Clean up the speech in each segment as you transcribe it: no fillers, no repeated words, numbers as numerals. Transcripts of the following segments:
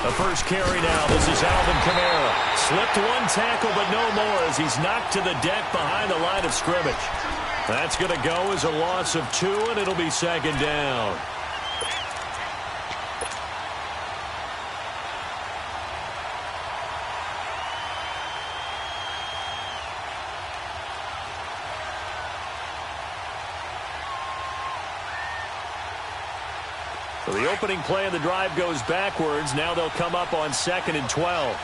The first carry now. This is Alvin Kamara. Slipped one tackle, but no more as he's knocked to the deck behind the line of scrimmage. That's going to go as a loss of 2, and it'll be second down. So the opening play of the drive goes backwards. Now they'll come up on 2nd and 12.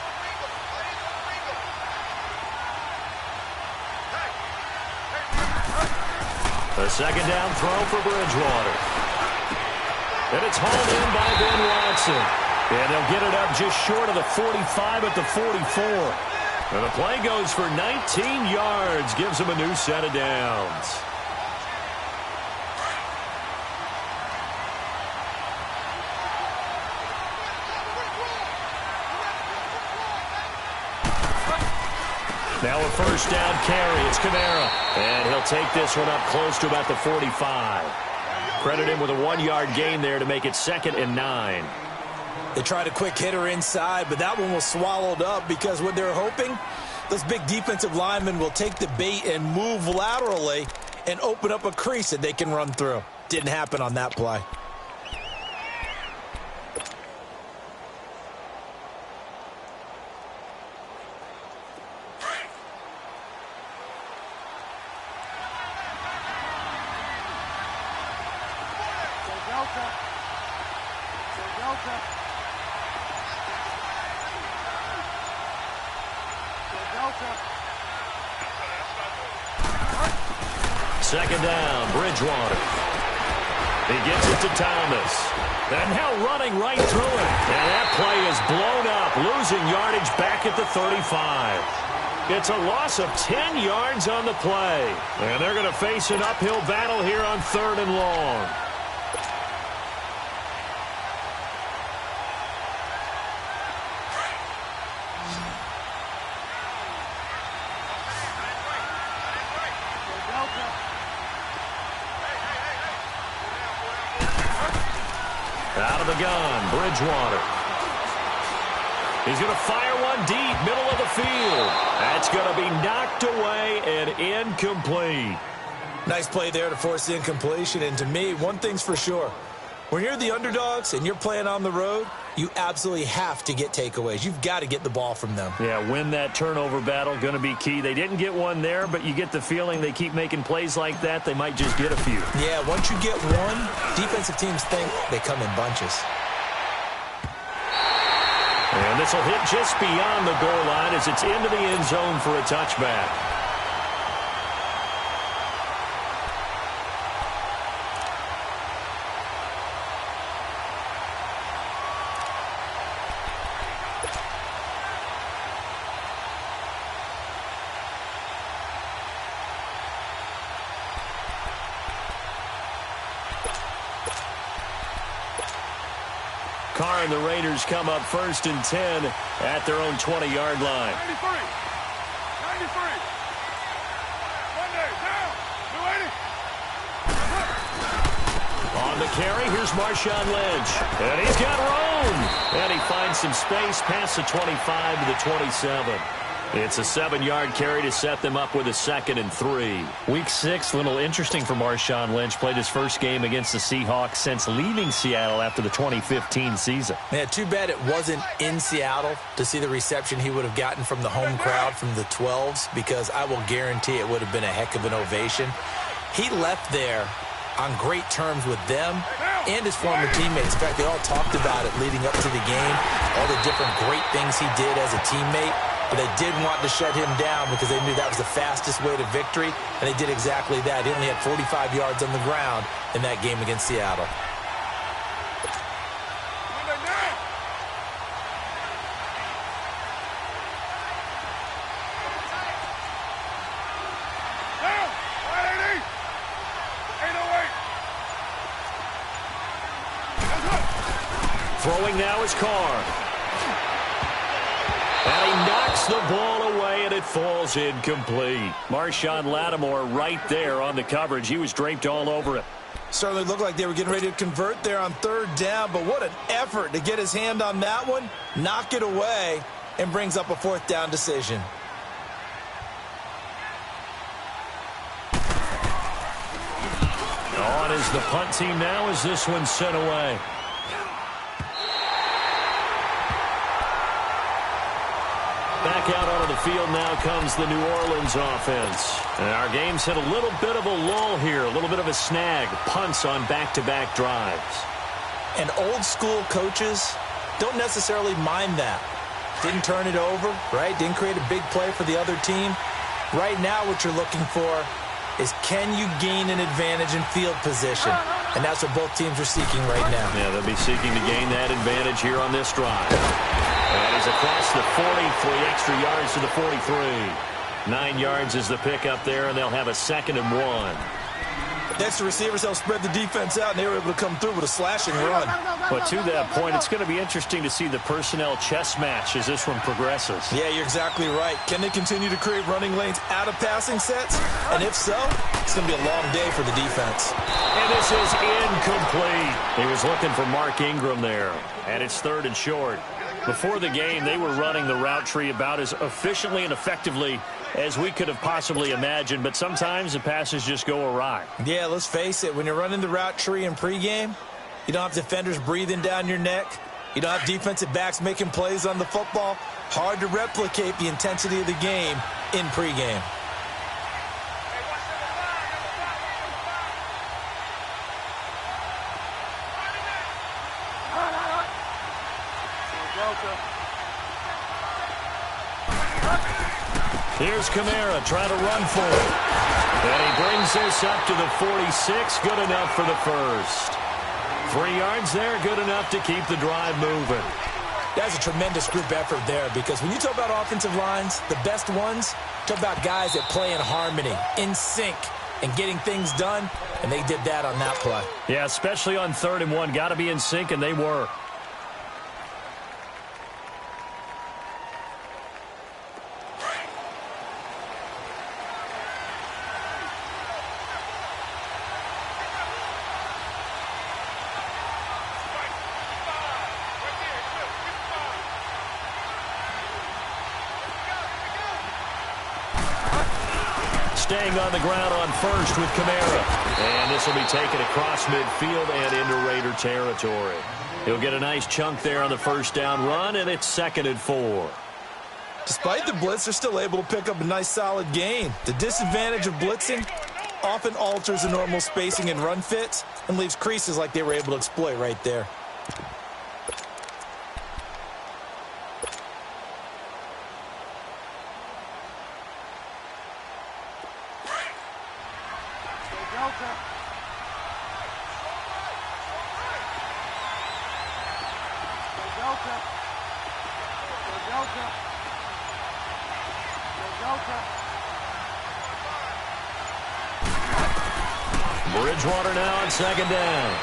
The second down throw for Bridgewater. And it's hauled in by Ben Watson. And they'll get it up just short of the 45 at the 44. And the play goes for 19 yards. Gives them a new set of downs. Now a first down carry. It's Kamara. And he'll take this one up close to about the 45. Credit him with a 1-yard gain there to make it 2nd and 9. They tried a quick hitter inside, but that one was swallowed up because what they're hoping, those big defensive linemen will take the bait and move laterally and open up a crease that they can run through. Didn't happen on that play. Second down, Bridgewater. He gets it to Thomas. And now running right through it. And that play is blown up, losing yardage back at the 35. It's a loss of 10 yards on the play. And they're going to face an uphill battle here on 3rd and long. Out of the gun, Bridgewater. He's going to fire one deep, middle of the field. That's going to be knocked away and incomplete. Nice play there to force the incompletion. And to me, one thing's for sure. When you're the underdogs and you're playing on the road, you absolutely have to get takeaways. You've got to get the ball from them. Yeah, win that turnover battle, going to be key. They didn't get one there, but you get the feeling they keep making plays like that, they might just get a few. Yeah, once you get one, defensive teams think they come in bunches. And this will hit just beyond the goal line as it's into the end zone for a touchback. Carr and the Raiders come up 1st and 10 at their own 20-yard line. 93. 93. Monday, down. 280. On the carry, here's Marshawn Lynch. And he's got room. And he finds some space past the 25 to the 27. It's a 7-yard carry to set them up with a 2nd and 3. Week 6, a little interesting for Marshawn Lynch. Played his first game against the Seahawks since leaving Seattle after the 2015 season. Yeah, too bad it wasn't in Seattle to see the reception he would have gotten from the home crowd from the 12s, because I will guarantee it would have been a heck of an ovation. He left there on great terms with them and his former teammates. In fact, they all talked about it leading up to the game, all the different great things he did as a teammate. But they did want to shut him down because they knew that was the fastest way to victory, and they did exactly that. He only had 45 yards on the ground in that game against Seattle. Throwing now is Carr. And he knocks the ball away, and it falls incomplete. Marshawn Lattimore right there on the coverage. He was draped all over it. Certainly looked like they were getting ready to convert there on third down, but what an effort to get his hand on that one, knock it away, and brings up a fourth down decision. On is the punt team now as this one's sent away. Back out onto the field now comes the New Orleans offense. And our game's hit a little bit of a lull here, a little bit of a snag. Punts on back-to-back drives. And old-school coaches don't necessarily mind that. Didn't turn it over, right? Didn't create a big play for the other team. Right now what you're looking for is can you gain an advantage in field position? And that's what both teams are seeking right now. Yeah, they'll be seeking to gain that advantage here on this drive. And he's across the 40, 3 extra yards to the 43. 9 yards is the pickup there, and they'll have a 2nd and 1. Next, the receivers helped spread the defense out, and they were able to come through with a slashing run. But to that point, it's going to be interesting to see the personnel chess match as this one progresses. Yeah, you're exactly right. Can they continue to create running lanes out of passing sets? And if so, it's going to be a long day for the defense. And this is incomplete. He was looking for Mark Ingram there, and it's 3rd and short. Before the game, they were running the route tree about as efficiently and effectively as we could have possibly imagined, but sometimes the passes just go awry. Yeah, let's face it. When you're running the route tree in pregame, you don't have defenders breathing down your neck. You don't have defensive backs making plays on the football. Hard to replicate the intensity of the game in pregame. Here's Kamara trying to run for it. And he brings this up to the 46. Good enough for the first. 3 yards there, good enough to keep the drive moving. That's a tremendous group effort there because when you talk about offensive lines, the best ones, talk about guys that play in harmony, in sync, and getting things done, and they did that on that play. Yeah, especially on 3rd and 1. Got to be in sync, and they were. Staying on the ground on first with Kamara. And this will be taken across midfield and into Raider territory. He'll get a nice chunk there on the first down run, and it's 2nd and 4. Despite the blitz, they're still able to pick up a nice solid gain. The disadvantage of blitzing often alters the normal spacing and run fits and leaves creases like they were able to exploit right there. Bridgewater now on 2nd down.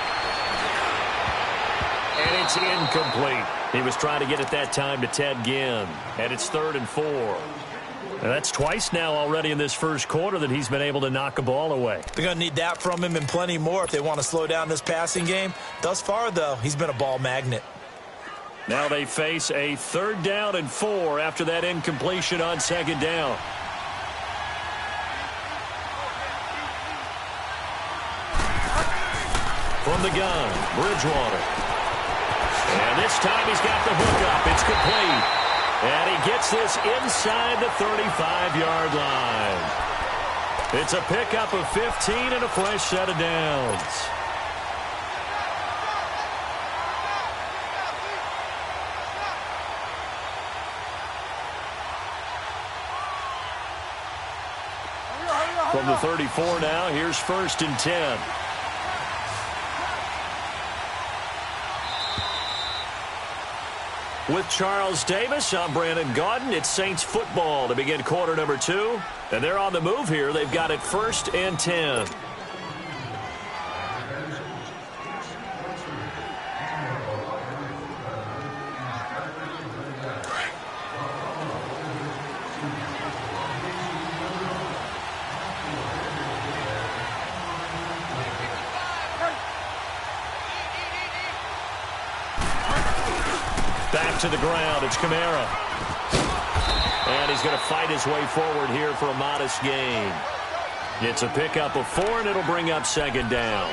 And it's incomplete. He was trying to get it that time to Ted Ginn. And it's 3rd and 4. And that's twice now already in this first quarter that he's been able to knock a ball away. They're going to need that from him and plenty more if they want to slow down this passing game. Thus far, though, he's been a ball magnet. Now they face a 3rd down and 4 after that incompletion on 2nd down. From the gun, Bridgewater. And this time he's got the hook up. It's complete. And he gets this inside the 35-yard line. It's a pickup of 15 and a fresh set of downs. From the 34 now, here's 1st and 10. With Charles Davis, I'm Brandon Gaudin. It's Saints football to begin quarter number 2. And they're on the move here. They've got it 1st and 10. Back to the ground. It's Kamara. And he's going to fight his way forward here for a modest gain. It's a pickup of 4, and it'll bring up second down.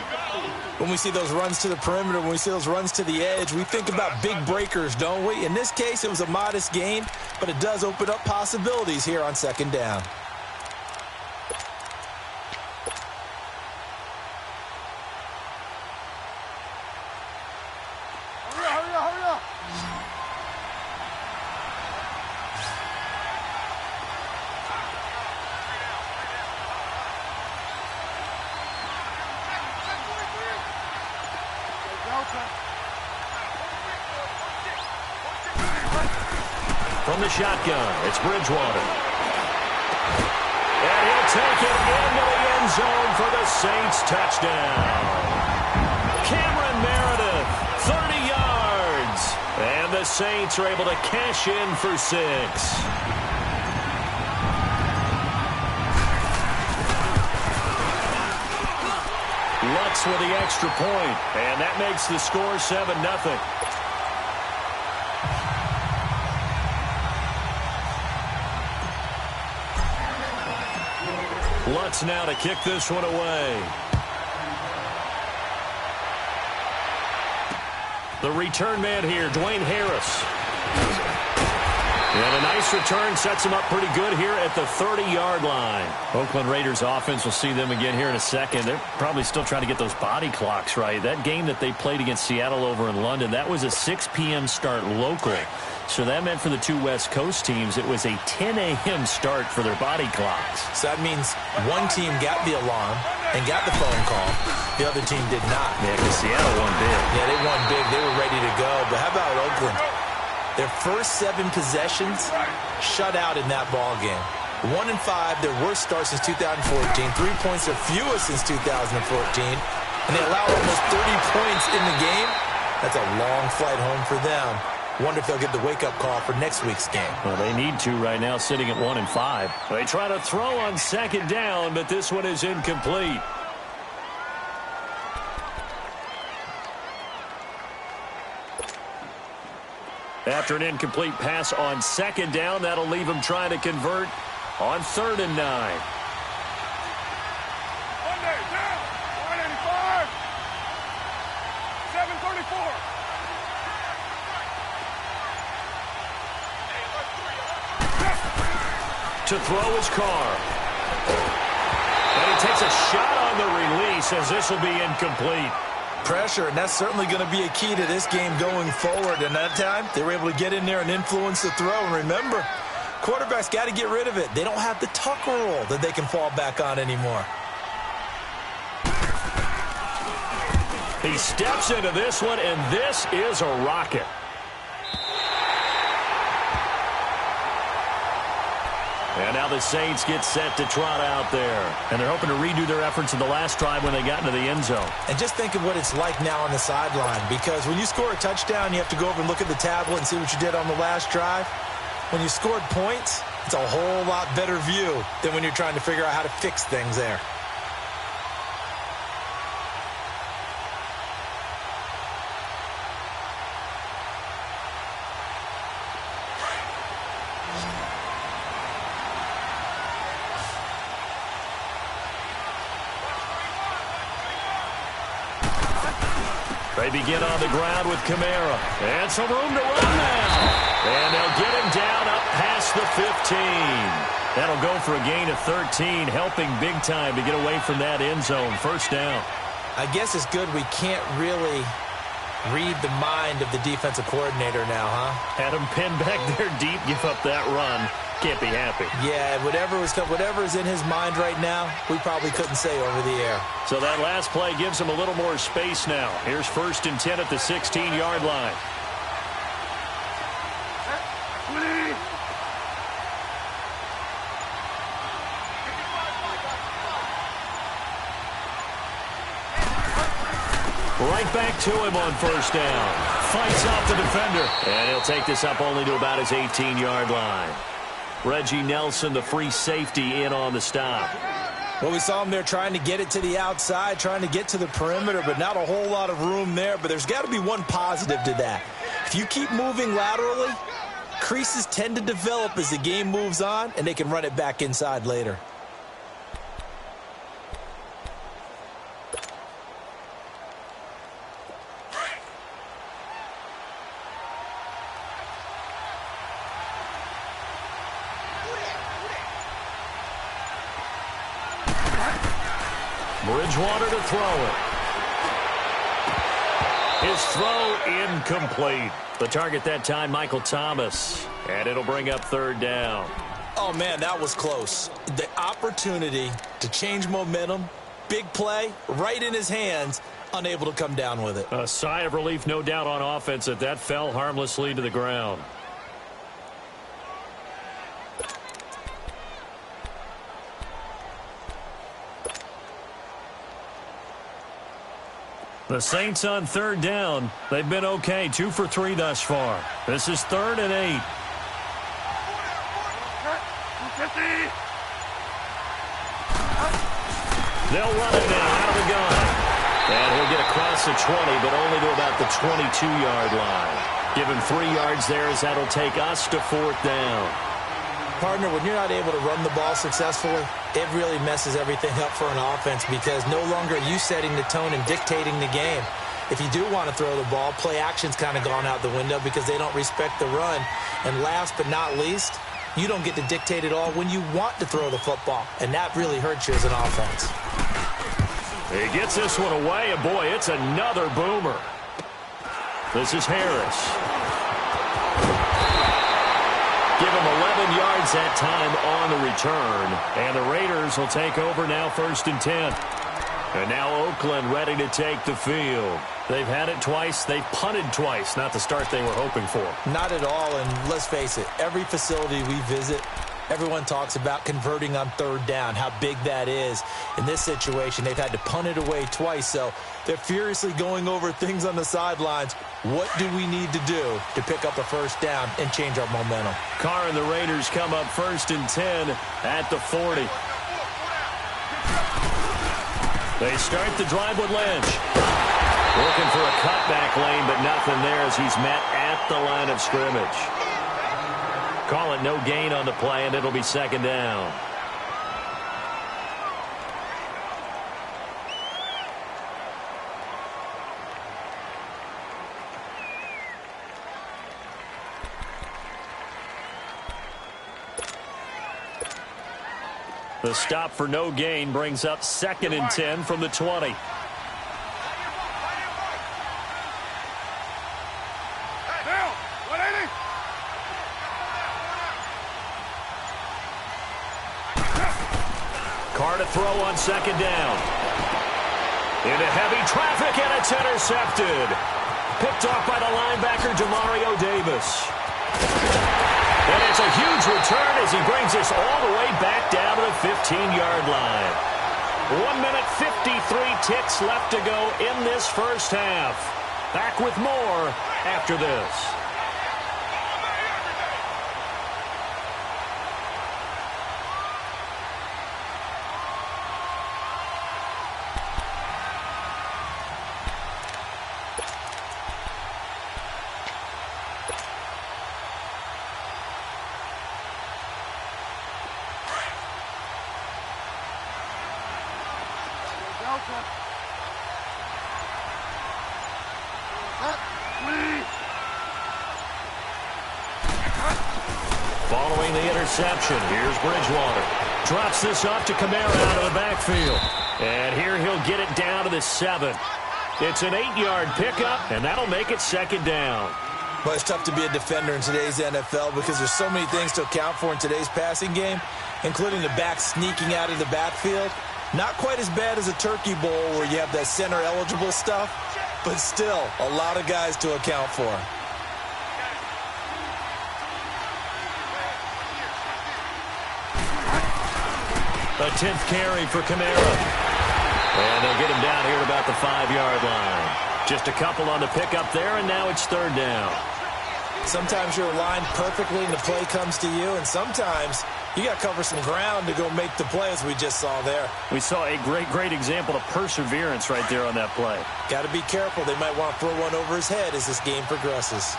When we see those runs to the perimeter, when we see those runs to the edge, we think about big breakers, don't we? In this case, it was a modest gain, but it does open up possibilities here on second down. Hurry up. From the shotgun, it's Bridgewater. And he'll take it into the end zone for the Saints touchdown. Cameron Meredith, 30 yards. And the Saints are able to cash in for 6. Lutz with the extra point, and that makes the score 7-0. Lutz now to kick this one away. The return man here, Dwayne Harris. And a nice return sets him up pretty good here at the 30-yard line. Oakland Raiders offense, will see them again here in a second. They're probably still trying to get those body clocks right. That game that they played against Seattle over in London, that was a 6 p.m. start local. So that meant for the two West Coast teams, it was a 10 a.m. start for their body clocks. So that means one team got the alarm and got the phone call. The other team did not. Yeah, because Seattle won big. Yeah, they won big. They were ready to go. But how about Oakland? Their first 7 possessions shut out in that ball game. 1-5, their worst start since 2014. 3 points their fewest since 2014. And they allowed almost 30 points in the game. That's a long flight home for them. Wonder if they'll get the wake-up call for next week's game. Well, they need to right now, sitting at 1-5. They try to throw on second down, but this one is incomplete. After an incomplete pass on second down, that'll leave him trying to convert on 3rd and 9. Monday, down. 185. 734. To throw his Carr. And he takes a shot on the release as this will be incomplete. Pressure, and that's certainly going to be a key to this game going forward. And that time, they were able to get in there and influence the throw. And remember, quarterbacks got to get rid of it. They don't have the Tucker rule that they can fall back on anymore. He steps into this one, and this is a rocket. And now the Saints get set to trot out there. And they're hoping to redo their efforts in the last drive when they got into the end zone. And just think of what it's like now on the sideline. Because when you score a touchdown, you have to go over and look at the tablet and see what you did on the last drive. When you scored points, it's a whole lot better view than when you're trying to figure out how to fix things there. They begin on the ground with Kamara. And some room to run now. And they'll get him down up past the 15. That'll go for a gain of 13, helping big time to get away from that end zone. First down. I guess it's good we can't really read the mind of the defensive coordinator now, huh? Had him pinned back there deep, give up that run. Can't be happy. Yeah, whatever is in his mind right now, we probably couldn't say over the air. So that last play gives him a little more space now. Here's 1st and 10 at the 16-yard line. Right back to him on first down. Fights off the defender. And he'll take this up only to about his 18-yard line. Reggie Nelson, the free safety, in on the stop. Well, we saw him there trying to get it to the outside, trying to get to the perimeter, but not a whole lot of room there. But there's got to be one positive to that. If you keep moving laterally, creases tend to develop as the game moves on, and they can run it back inside later. Bridgewater to throw it. His throw incomplete. The target that time, Michael Thomas. And it'll bring up third down. Oh, man, that was close. The opportunity to change momentum, big play, right in his hands, unable to come down with it. A sigh of relief, no doubt, on offense that fell harmlessly to the ground. The Saints on third down. They've been okay, 2 for 3 thus far. This is 3rd and 8. They'll run it now out of the gun. And he'll get across the 20, but only to about the 22-yard line. Give him 3 yards there as that'll take us to 4th down. Partner, when you're not able to run the ball successfully, it really messes everything up for an offense because no longer are you setting the tone and dictating the game. If you do want to throw the ball, play action's kind of gone out the window because they don't respect the run. And last but not least, you don't get to dictate it all when you want to throw the football, and that really hurts you as an offense. He gets this one away, and boy, it's another boomer. This is Harris. Give him 11 yards that time on the return. And the Raiders will take over now 1st and 10. And now Oakland ready to take the field. They've had it twice. They've punted twice. Not the start they were hoping for. Not at all, and let's face it, every facility we visit, everyone talks about converting on 3rd down, how big that is. In this situation, they've had to punt it away twice, so they're furiously going over things on the sidelines. What do we need to do to pick up a 1st down and change our momentum? Carr and the Raiders come up 1st and 10 at the 40. They start the drive with Lynch. Looking for a cutback lane, but nothing there as he's met at the line of scrimmage. Call it no gain on the play, and it'll be 2nd down. The stop for no gain brings up 2nd and 10 from the 20. Carr to throw on 2nd down. Into heavy traffic, and it's intercepted. Picked off by the linebacker, Demario Davis. And it's a huge return as he brings us all the way back down to the 15-yard line. 1 minute, 53 ticks left to go in this first half. Back with more after this. Following the interception, here's Bridgewater. Drops this off to Kamara out of the backfield. And here he'll get it down to the 7. It's an 8-yard pickup, and that'll make it 2nd down. But it's tough to be a defender in today's NFL because there's so many things to account for in today's passing game, including the back sneaking out of the backfield. Not quite as bad as a turkey bowl where you have that center-eligible stuff, but still a lot of guys to account for. A 10th carry for Kamara. And they'll get him down here at about the 5-yard line. Just a couple on the pickup there, and now it's 3rd down. Sometimes you're aligned perfectly and the play comes to you, and sometimes you got to cover some ground to go make the play, as we just saw there. We saw a great example of perseverance right there on that play. Got to be careful. They might want to throw one over his head as this game progresses.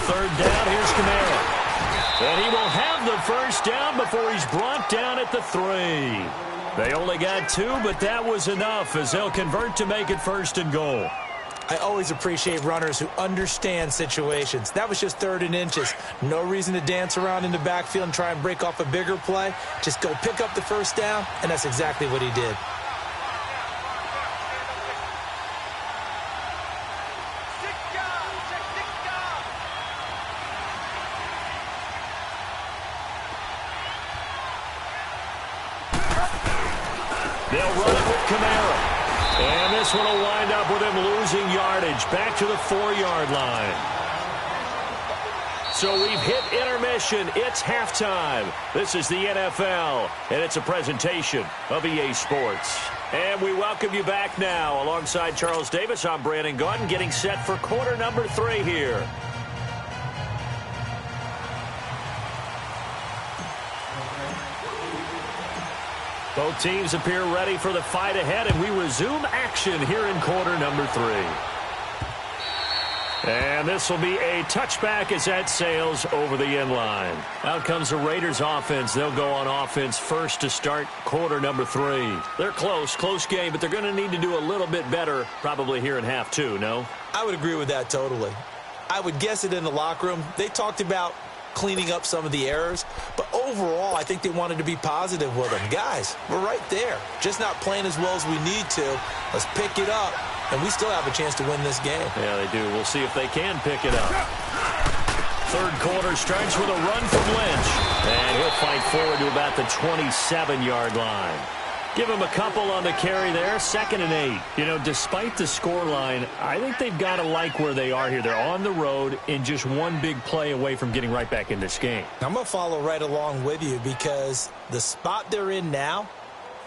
Third down, here's Kamara. And he will have the first down before he's brought down at the 3. They only got 2, but that was enough as they'll convert to make it 1st and goal. I always appreciate runners who understand situations. That was just 3rd and inches. No reason to dance around in the backfield and try and break off a bigger play. Just go pick up the first down, and that's exactly what he did. They'll run it with Kamara. And this one will wind up with him losing yardage back to the 4-yard line. So we've hit intermission. It's halftime. This is the NFL, and it's a presentation of EA Sports. And we welcome you back now. Alongside Charles Davis, I'm Brandon Gunn, getting set for quarter number 3 here. Both teams appear ready for the fight ahead, and we resume action here in quarter number 3. And this will be a touchback as that sails over the end line. Out comes the Raiders offense. They'll go on offense first to start quarter number 3. They're close game, but they're going to need to do a little bit better probably here in half 2, no? I would agree with that totally. I would guess it in the locker room. They talked about cleaning up some of the errors, but overall I think they wanted to be positive with them. Guys, we're right there, just not playing as well as we need to. Let's pick it up, and we still have a chance to win this game. Yeah, they do. We'll see if they can pick it up. Third quarter starts with a run from Lynch, and he'll fight forward to about the 27-yard line. Give him a couple on the carry there, 2nd and 8. You know, despite the scoreline, I think they've got to like where they are here. They're on the road and just one big play away from getting right back in this game. I'm going to follow right along with you because the spot they're in now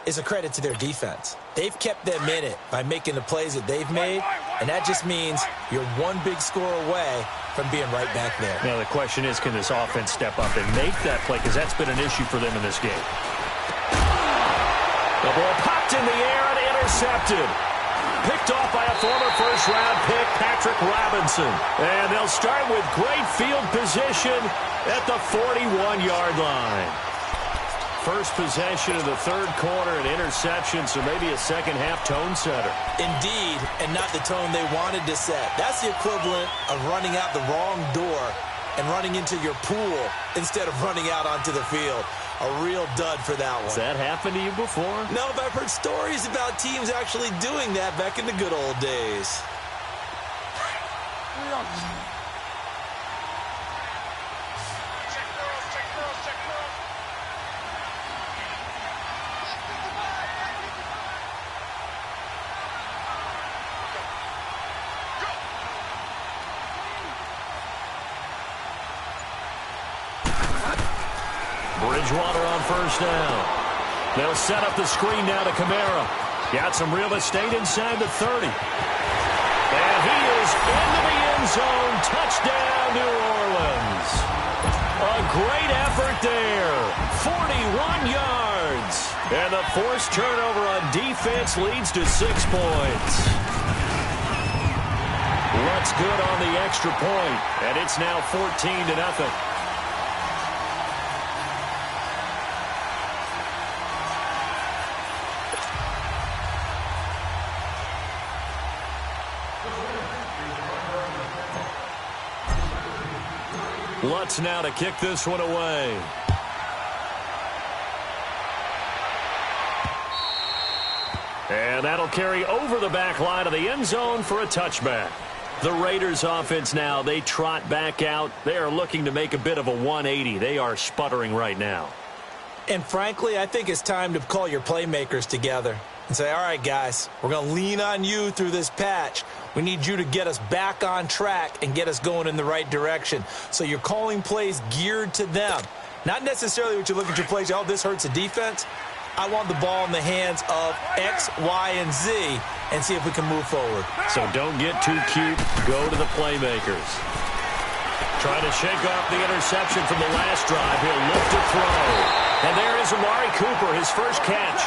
is a credit to their defense. They've kept them in it by making the plays that they've made, and that just means you're one big score away from being right back there. Now, the question is, can this offense step up and make that play? Because that's been an issue for them in this game. The ball popped in the air and intercepted. Picked off by a former first-round pick, Patrick Robinson. And they'll start with great field position at the 41-yard line. First possession of the third quarter, an interception, so maybe a second-half tone setter. Indeed, and not the tone they wanted to set. That's the equivalent of running out the wrong door and running into your pool instead of running out onto the field. A real dud for that one. Has that happened to you before? No, but I've heard stories about teams actually doing that back in the good old days. Bridgewater on first down. They'll set up the screen now to Kamara. Got some real estate inside the 30. And he is into the end zone. Touchdown, New Orleans. A great effort there. 41 yards. And the forced turnover on defense leads to 6 points. What's good on the extra point, and it's now 14-0. Lutz now to kick this one away. And that'll carry over the back line of the end zone for a touchback. The Raiders offense now, they trot back out. They are looking to make a bit of a 180. They are sputtering right now. And frankly, I think it's time to call your playmakers together and say, all right, guys, we're going to lean on you through this patch. We need you to get us back on track and get us going in the right direction. So you're calling plays geared to them. Not necessarily what you look at your plays, oh, this hurts the defense. I want the ball in the hands of X, Y, and Z and see if we can move forward. So don't get too cute. Go to the playmakers. Trying to shake off the interception from the last drive. He'll look to throw. And there is Amari Cooper, his first catch.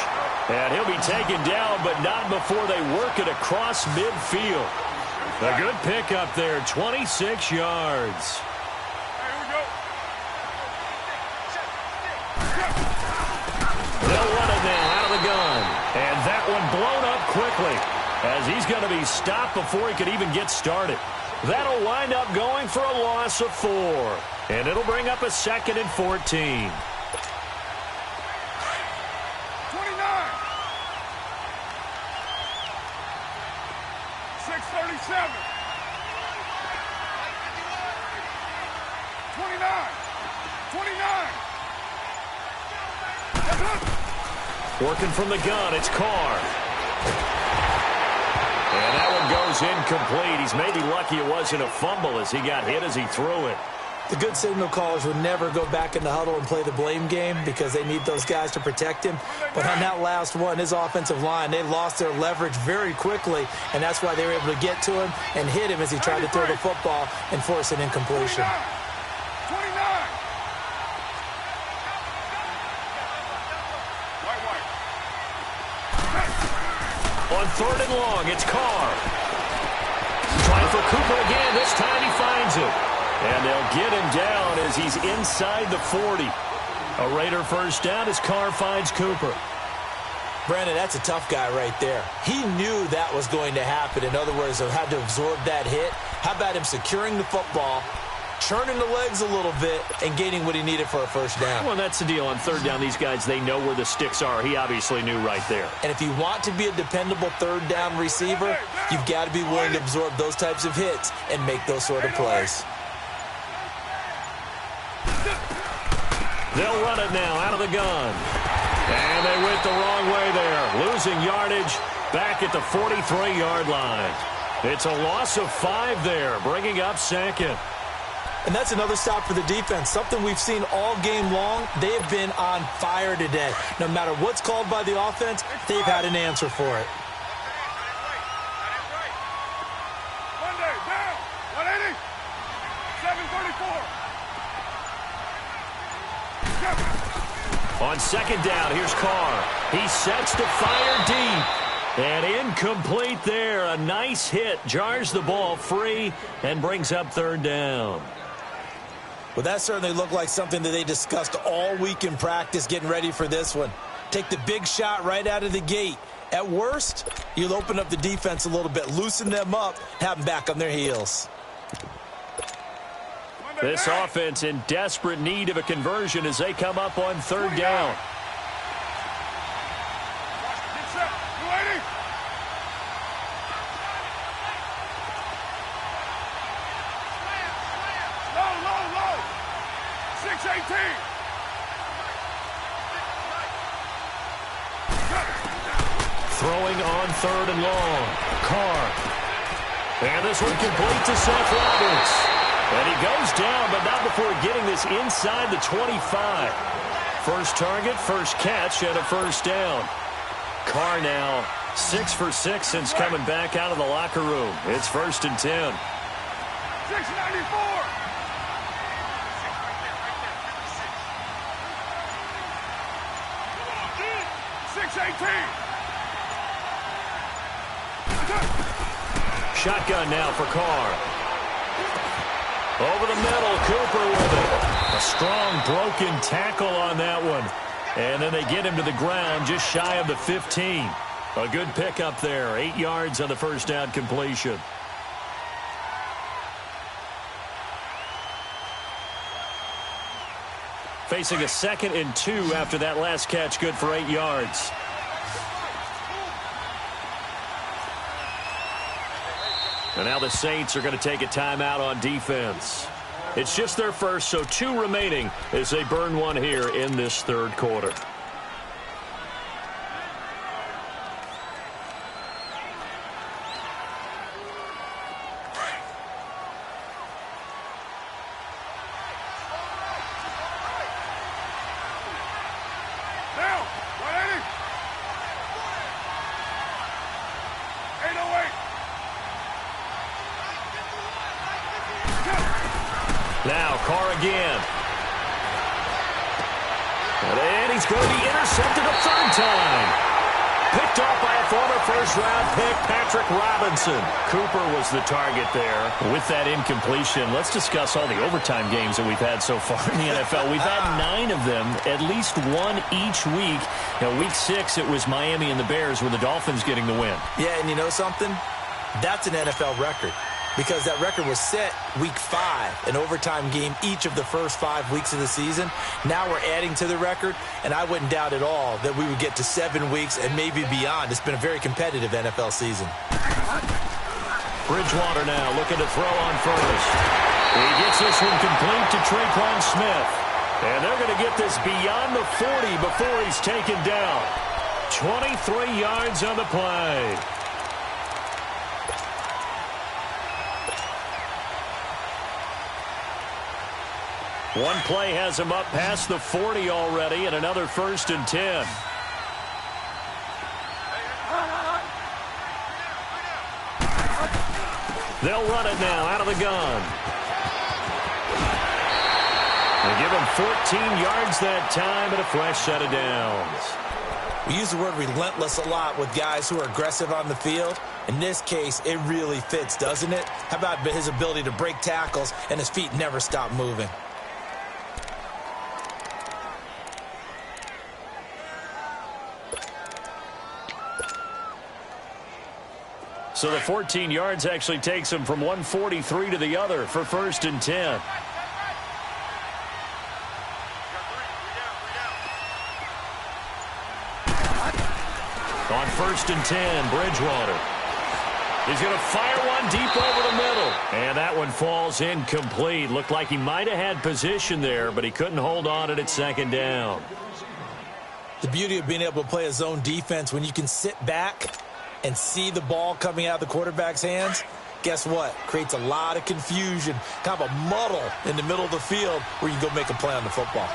And he'll be taken down, but not before they work it across midfield. A good pickup there, 26 yards. They'll run it now out of the gun. And that one blown up quickly as he's going to be stopped before he could even get started. That'll wind up going for a loss of 4. And it'll bring up a 2nd and 14. 6:37. 29. 29. Working from the gun, it's Carr. And that one goes incomplete. He's maybe lucky it wasn't a fumble as he got hit as he threw it. The good signal callers would never go back in the huddle and play the blame game because they need those guys to protect him. But on that last one, his offensive line, they lost their leverage very quickly, and that's why they were able to get to him and hit him as he tried to throw the football and force an incompletion. 29. On 3rd and long, it's Carr. Trying for Cooper again. This time he finds it. And they'll get him down as he's inside the 40. A Raider first down as Carr finds Cooper. Brandon, that's a tough guy right there. He knew that was going to happen. In other words, he had to absorb that hit. How about him securing the football, churning the legs a little bit, and gaining what he needed for a first down? Well, that's the deal. On 3rd down, these guys, they know where the sticks are. He obviously knew right there. And if you want to be a dependable 3rd down receiver, you've got to be willing to absorb those types of hits and make those sort of plays. They'll run it now out of the gun. And they went the wrong way there. Losing yardage back at the 43-yard line. It's a loss of 5 there, bringing up 2nd. And that's another stop for the defense. Something we've seen all game long. They have been on fire today. No matter what's called by the offense, they've had an answer for it. Monday, down. 180. 7:34. On 2nd down, here's Carr. He sets to fire deep. And incomplete there. A nice hit. Jars the ball free and brings up 3rd down. Well, that certainly looked like something that they discussed all week in practice getting ready for this one. Take the big shot right out of the gate. At worst, you'll open up the defense a little bit, loosen them up, have them back on their heels. This offense in desperate need of a conversion as they come up on 3rd down. Get set. 280. Low. 6:18. Throwing on 3rd and long. Carr. And this one complete to Seth Roberts. And he goes down, but not before getting this inside the 25. First target, first catch, and a first down. Carr now 6 for 6 since coming back out of the locker room. It's 1st and 10. 694. Shotgun now for Carr. Over the middle, Cooper with it. A strong broken tackle on that one. And then they get him to the ground just shy of the 15. A good pickup there. 8 yards on the first down completion. Facing a 2nd and 2 after that last catch, good for 8 yards. And now the Saints are going to take a timeout on defense. It's just their first, so 2 remaining as they burn one here in this third quarter. Now, Carr again. And he's going to be intercepted a third time. Picked off by a former first-round pick, Patrick Robinson. Cooper was the target there. With that incompletion, let's discuss all the overtime games that we've had so far in the NFL. We've had 9 of them, at least one each week. Now, week 6, it was Miami and the Bears with the Dolphins getting the win. Yeah, and you know something? That's an NFL record. Because that record was set week 5, an overtime game each of the first 5 weeks of the season. Now we're adding to the record, and I wouldn't doubt at all that we would get to 7 weeks and maybe beyond. It's been a very competitive NFL season. Bridgewater now looking to throw on first. He gets this one complete to Traquan Smith. And they're going to get this beyond the 40 before he's taken down. 23 yards on the play. One play has him up past the 40 already, and another 1st and 10. They'll run it now out of the gun. They give him 14 yards that time and a fresh set of downs. We use the word relentless a lot with guys who are aggressive on the field. In this case, it really fits, doesn't it? How about his ability to break tackles and his feet never stop moving? So the 14 yards actually takes him from 143 to the other for 1st and 10. On 1st and 10, Bridgewater. He's going to fire one deep over the middle. And that one falls incomplete. Looked like he might have had position there, but he couldn't hold on at 2nd down. The beauty of being able to play a zone defense when you can sit back and see the ball coming out of the quarterback's hands, guess what? Creates a lot of confusion, kind of a muddle in the middle of the field where you can go make a play on the football.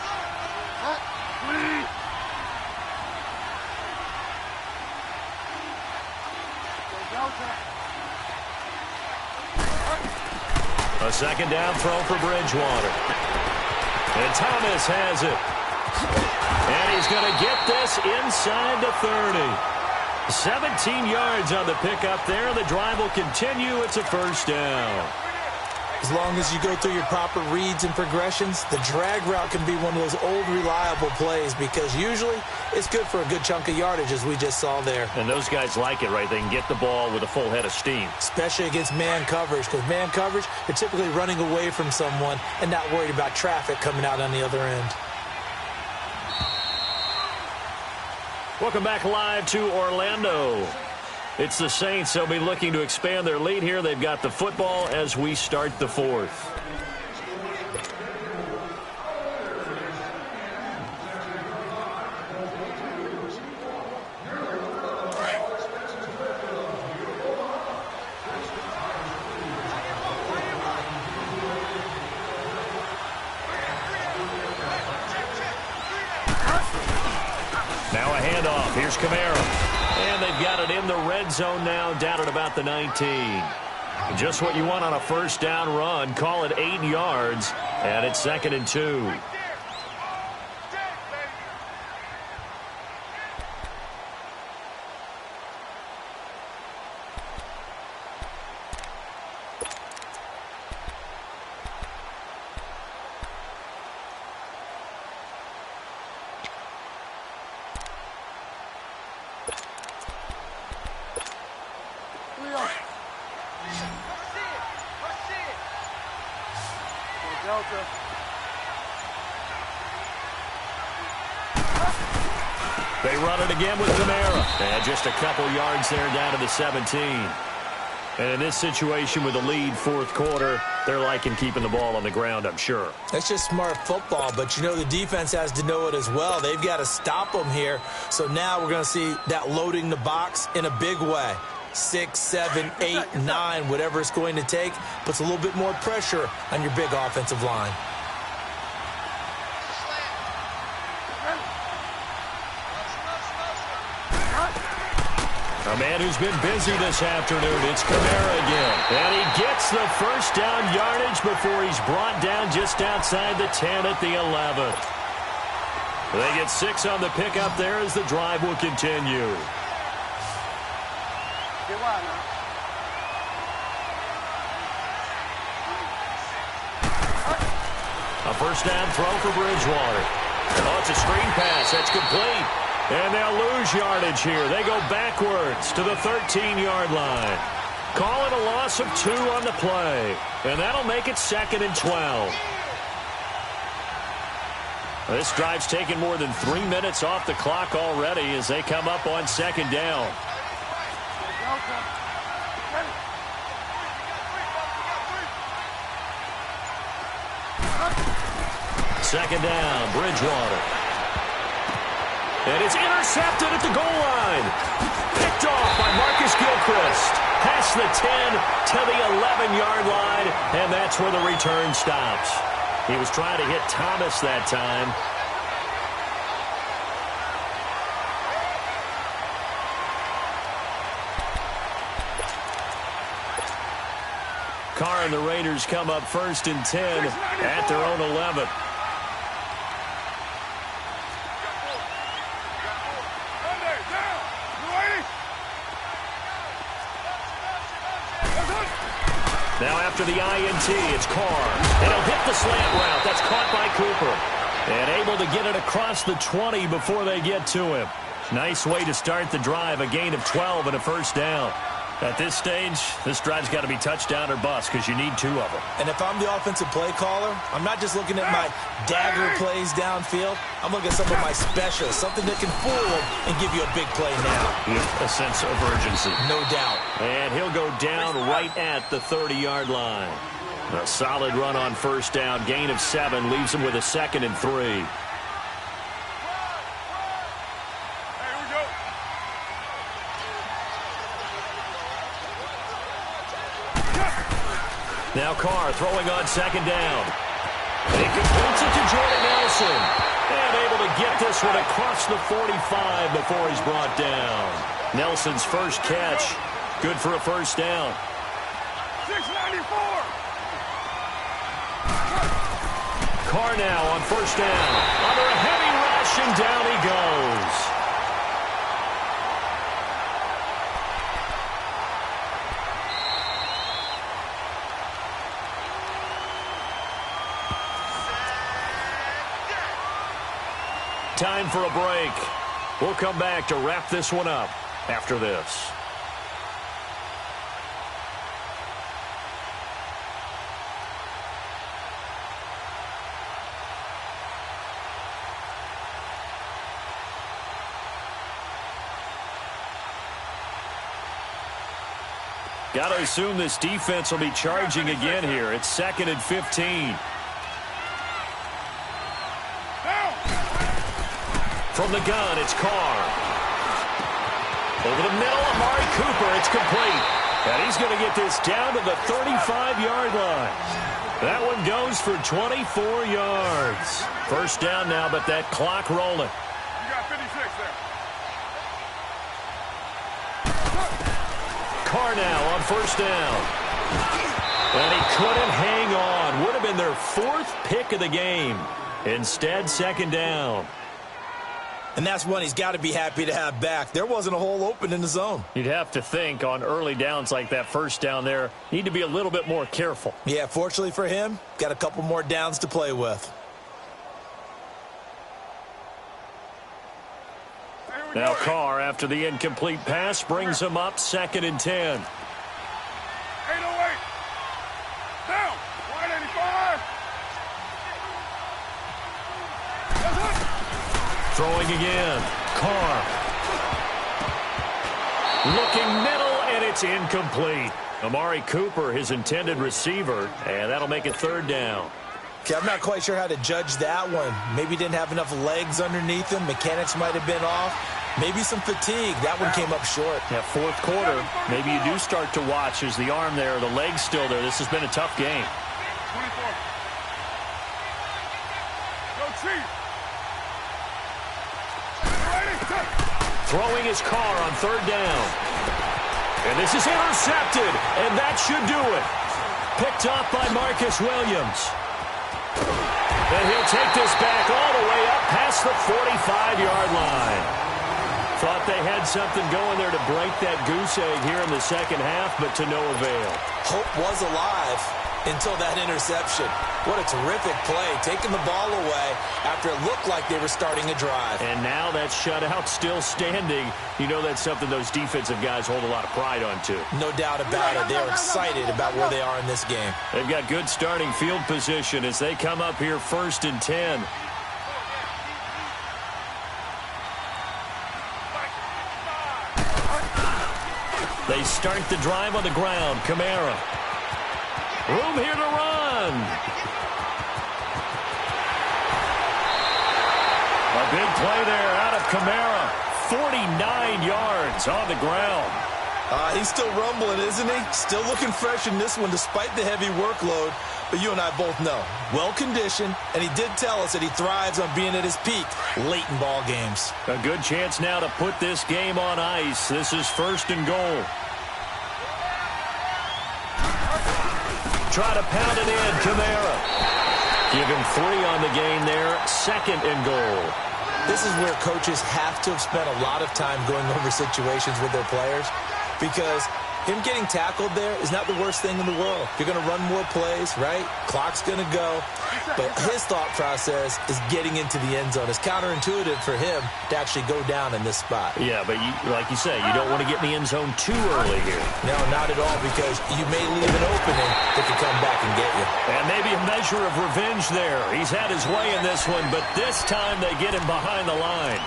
A 2nd down throw for Bridgewater. And Thomas has it. And he's going to get this inside the 30. 17 yards on the pickup there. The drive will continue. It's a 1st down. As long as you go through your proper reads and progressions, the drag route can be one of those old reliable plays because usually it's good for a good chunk of yardage, as we just saw there. And those guys like it, right? They can get the ball with a full head of steam. Especially against man coverage, because man coverage, they're typically running away from someone and not worried about traffic coming out on the other end. Welcome back live to Orlando. It's the Saints. They'll be looking to expand their lead here. They've got the football as we start the 4th. Now a handoff. Here's Kamara. And they've got it in the red zone now, down at about the 19. Just what you want on a 1st down run. Call it 8 yards, and it's 2nd and 2. They run it again with Kamara. And just a couple yards there down to the 17. And in this situation with the lead fourth quarter, they're liking keeping the ball on the ground, I'm sure. That's just smart football, but you know the defense has to know it as well. They've got to stop them here. So now we're going to see that loading the box in a big way. 6, 7, 8, 9, whatever it's going to take, puts a little bit more pressure on your big offensive line. A man who's been busy this afternoon, it's Kamara again. And he gets the first down yardage before he's brought down just outside the 10 at the 11th. They get 6 on the pickup there as the drive will continue. A first down throw for Bridgewater. Oh, it's a screen pass. That's complete. And they'll lose yardage here. They go backwards to the 13-yard line. Call it a loss of 2 on the play. And that'll make it 2nd and 12. This drive's taken more than 3 minutes off the clock already as they come up on 2nd down. Second down, Bridgewater. And it's intercepted at the goal line. Picked off by Marcus Gilchrist. Past the 10 to the 11-yard line, and that's where the return stops. He was trying to hit Thomas that time. Carr and the Raiders come up 1st and 10 at their own 11. Now after the INT, it's Carr. And he'll hit the slant route. That's caught by Cooper. And able to get it across the 20 before they get to him. Nice way to start the drive. A gain of 12 and a first down. At this stage, this drive's got to be touchdown or bust because you need 2 of them. And if I'm the offensive play caller, I'm not just looking at my dagger plays downfield. I'm looking at some of my specials, something that can fool them and give you a big play now. With a sense of urgency. No doubt. And he'll go down right at the 30-yard line. A solid run on first down. Gain of 7 leaves him with a 2nd and 3. Now Carr throwing on 2nd down. He completes it to Jordan Nelson. And able to get this one across the 45 before he's brought down. Nelson's first catch. Good for a first down. 694. Carr now on first down. Under a heavy rush, and down he goes. Time for a break. We'll come back to wrap this one up after this. Got to assume this defense will be charging again here. It's 2nd and 15. From the gun, it's Carr. Over the middle, Amari Cooper. It's complete. And he's going to get this down to the 35-yard line. That one goes for 24 yards. First down now, but that clock rolling. You got 56 there. Carr now on first down. And he couldn't hang on. Would have been their 4th pick of the game. Instead, 2nd down. And that's one he's got to be happy to have back. There wasn't a hole open in the zone. You'd have to think on early downs like that first down there, need to be a little bit more careful. Yeah, fortunately for him, got a couple more downs to play with. Now Carr, after the incomplete pass, brings him up 2nd and 10. 808. Down. 185. Throwing again. Carr. Looking middle, and it's incomplete. Amari Cooper, his intended receiver, and that'll make it 3rd down. Okay, I'm not quite sure how to judge that one. Maybe didn't have enough legs underneath him. Mechanics might have been off. Maybe some fatigue. That one came up short. Yeah, 4th quarter, maybe you do start to watch. Is the arm there, the leg's still there? This has been a tough game. 24. Go Chief. Throwing his car on 3rd down. And this is intercepted, and that should do it. Picked off by Marcus Williams. And he'll take this back all the way up past the 45-yard line. Thought they had something going there to break that goose egg here in the 2nd half, but to no avail. Hope was alive until that interception. What a terrific play, taking the ball away after it looked like they were starting a drive. And now that shutout still standing. You know that's something those defensive guys hold a lot of pride on, too. No doubt about it. They're excited about where they are in this game. They've got good starting field position as they come up here 1st and 10. They start the drive on the ground. Kamara. Room here to run. A big play there out of Kamara. 49 yards on the ground. He's still rumbling, isn't he? Still looking fresh in this one despite the heavy workload. But you and I both know, well-conditioned, and he did tell us that he thrives on being at his peak late in ball games. A good chance now to put this game on ice. This is 1st and goal. Try to pound it in, Kamara. Give him 3 on the game there, 2nd and goal. This is where coaches have to have spent a lot of time going over situations with their players, because him getting tackled there is not the worst thing in the world. You're going to run more plays, right? Clock's going to go. But his thought process is getting into the end zone. It's counterintuitive for him to actually go down in this spot. Yeah, but like you say, you don't want to get in the end zone too early here. No, not at all, because you may leave an opening that could come back and get you. And maybe a measure of revenge there. He's had his way in this one, but this time they get him behind the line.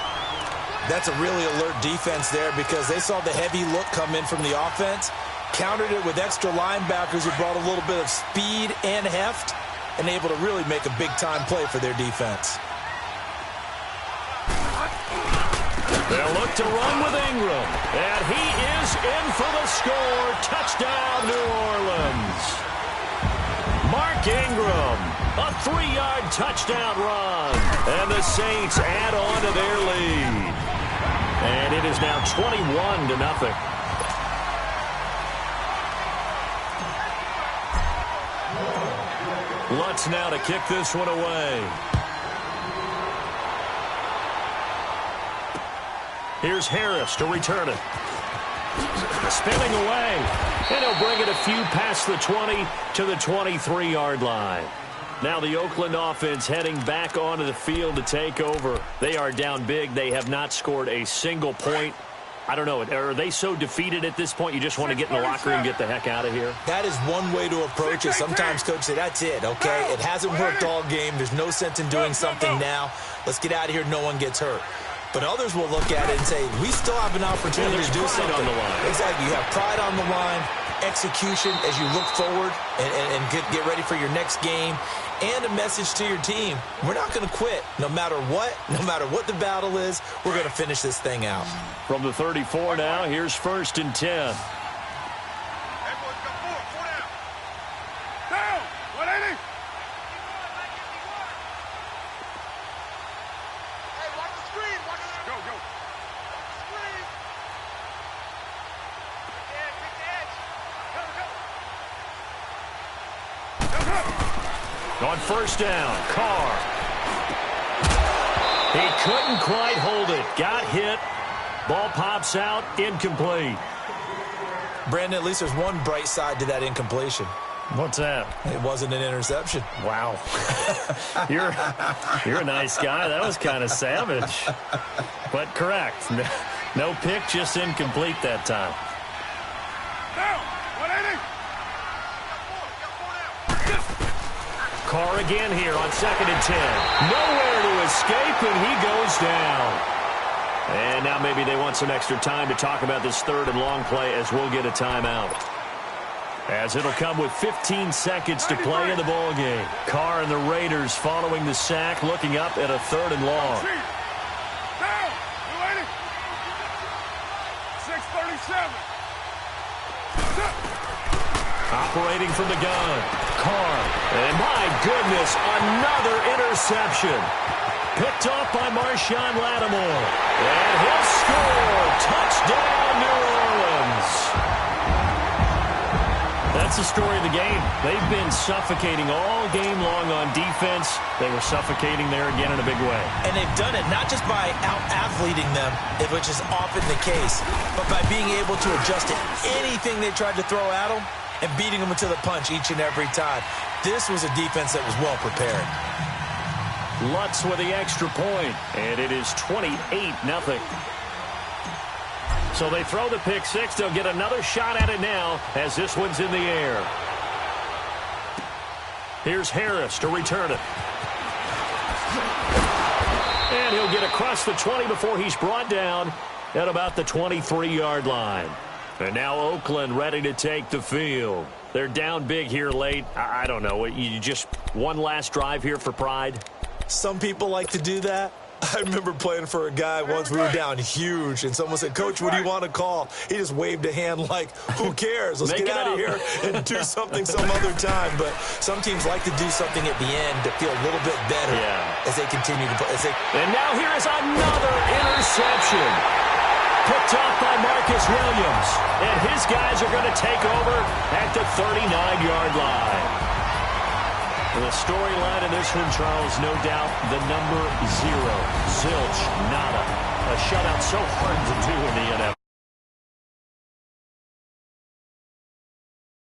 That's a really alert defense there, because they saw the heavy look come in from the offense, countered it with extra linebackers who brought a little bit of speed and heft, and able to really make a big-time play for their defense. They'll look to run with Ingram, and he is in for the score. Touchdown, New Orleans. Mark Ingram, a 3-yard touchdown run, and the Saints add on to their lead. And it is now 21-0. Lutz now to kick this one away. Here's Harris to return it. Spinning away. And he'll bring it a few past the 20 to the 23-yard line. Now the Oakland offense heading back onto the field to take over. They are down big. They have not scored a single point. I don't know. Are they so defeated at this point you just want to get in the locker room and get the heck out of here? That is one way to approach it. Sometimes coaches say, that's it, okay? It hasn't worked all game. There's no sense in doing something now. Let's get out of here. No one gets hurt. But others will look at it and say, we still have an opportunity to do something. On the line. Exactly. You have pride on the line, execution as you look forward and get ready for your next game, and a message to your team. We're not going to quit no matter what the battle is. We're going to finish this thing out. From the 34 now, here's 1st and 10. Down! 180! Go, go. On 1st down, Carr. He couldn't quite hold it. Got hit. Ball pops out. Incomplete. Brandon, at least there's one bright side to that incompletion. What's that? It wasn't an interception. Wow. You're a nice guy. That was kind of savage. But correct. No pick, just incomplete that time. Down! 180! Carr again here on 2nd and 10. Nowhere to escape, and he goes down. And now maybe they want some extra time to talk about this 3rd and long play as we'll get a timeout. as it'll come with 15 seconds to play in the ball game. Carr and the Raiders following the sack, looking up at a 3rd and long. Down! You ready? 6:37. Operating from the gun, Carr. And my goodness, another interception. Picked off by Marshawn Lattimore. And he'll score. Touchdown, New Orleans. That's the story of the game. They've been suffocating all game long on defense. They were suffocating there again in a big way. And they've done it not just by out-athleting them, which is often the case, but by being able to adjust to anything they tried to throw at them and beating them to the punch each and every time. This was a defense that was well prepared. Lutz with the extra point, and it is 28-0. So they throw the pick six. They'll get another shot at it now as this one's in the air. Here's Harris to return it. And he'll get across the 20 before he's brought down at about the 23-yard line. And now Oakland ready to take the field. They're down big here late. I don't know. You just one last drive here for pride? Some people like to do that. I remember playing for a guy once. We were down huge, and someone said, "Coach, what do you want to call?" He just waved a hand like, who cares? Let's get out of here and do something some other time. But some teams like to do something at the end to feel a little bit better as they continue to play. And now here is another interception. Picked off by Marcus Williams. And his guys are going to take over at the 39-yard line. The storyline in this one, Charles, no doubt the number 0. Zilch, nada. A shutout so hard to do in the NFL.